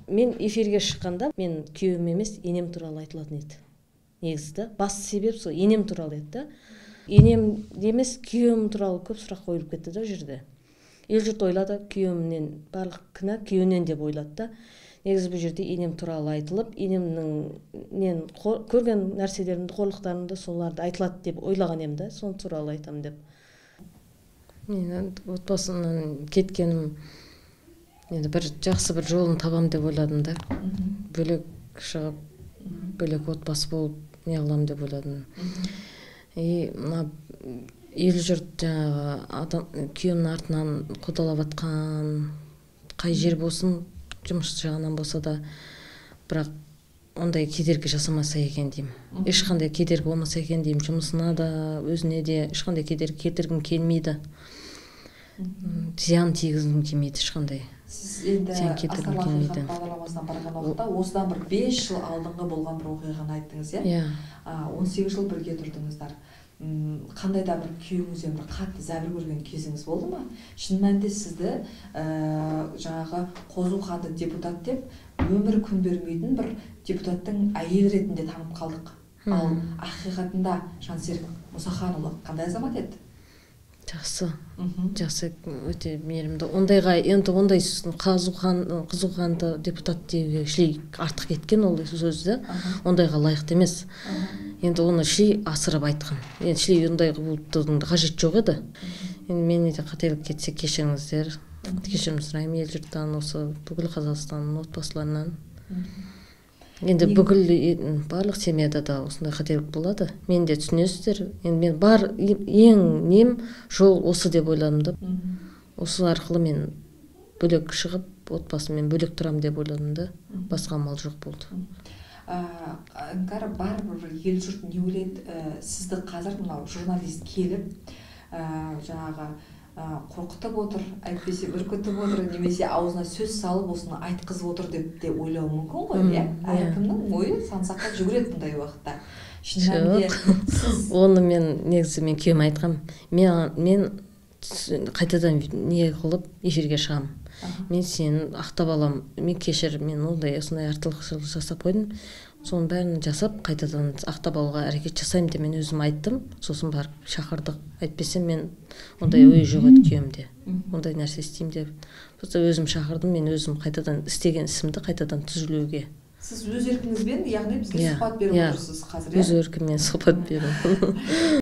Мен эфирге шыққанда мен күйеуім емес енем туралы айтылатын еді. Негізі да басты себеп сол енем туралы еді да. Енем емес күйеуім туралы көп сұрақ қойылып кетті да жерде. Ел жұрт ойлады күйеуімнен барлық кінә күйеуінен деп ойлады да. Негізі бұл жерде енем туралы айтылып, енемнің көрген нәрселерімді, қорлықтарымды соларды айтылады деп ойлаған ем да, соны туралы айтам деп. Мен отбасымнан кеткенім енді бір жақсы бір жолын табам деп ойладым да. Бөлек шығып, бөлек отбасы болып не қылам деп ойладым. Мына ел жұрт жаңағы күйеуімнің артынан қудалап атқан, қай жер болсын, жұмыс жағынан болса да, бірақ ондай кедергі жасамаса екен деймін. Ешқандай кедергі болмаса екен деймін. Жұмысына да, өзіне де ешқандай кедергі келтіргім келмейді. Зиян тигізгім келмейді ешқандай. Сіз енді Астарлы Ақиқат бағдарламасына барған уақытта осыдан бір 5 жыл алдыңғы болған бір оқиғаны айттыңыз, иә? 18 жыл бірге тұрдыңыздар. Қандай да бір күйеуіңізден бір қатты зәбір көрген кезіңіз болды ма? Шын мәнінде сізді жаңағы Қозықанды депутат деп өмірі күн бермейтін бір депутаттың әйел ретінде танып қалдық. Ал ақиқатында Жансерік Мұсаханұлы қандай азамат еді? Жақсы, жақсы, өте мейірімді. Ондайға, енді ондай Қызуқанды депутат деуге шілей артық кеткен ол сөзді, ондайға лайықты емес. Енді оны шілей асырып айтқан. Енді шілей ондайға болуптың қажет жоқ еді. Енді менде де қателік кетсе кешіріңіздер. Кешірім сұраймын ел жұрттан, осы бүкіл Қазақстанның отбасыларынан. Енді бүкіл барлық семьяда да осындай қателік болады. Мен де түсінесіздер. Енді мен бар ең нем жол осы деп ойладым да. Осы арқылы мен бөлек шығып, отбасымен бөлек тұрам деп ойладым да. Басқа амал жоқ болды. Іңкәр бар-бір ел жұрт не ойлайды? Сізді қазір мынау журналист келіп, жаңағы қорқытып отыр, әйтпесе үркітіп отыр, немесе аузына сөз салып осыны айтқызып отыр деп те ойлауы мүмкін ғой, иә? Әркімнің ойы сан-саққа жүгіреді бұндай уақытта. Оны мен негізі мен күйеуіме айтқам. Мен қайтадан не қылып эфирге шығам. Мен сені ақтап алам, мен кешір, мен ондай артылғышылық жасап қойдым. Соның бәрін жасап, қайтадан ақтап алуға әрекет жасаймын деп мен өзім айттым. Сосын барып шақырдық. Әйтпесе мен ондай ой жоқ еді күйеуімде. Ондай нәрсе істеймін деп. Просто өзім шақырдым, мен өзім қайтадан істеген ісімді қайтадан түзілуге. Сіз өз еркіңізбен, яғни бізге сұхбат беріп отырсыз қазір, иә? Өз еркіммен сұхбат беріп.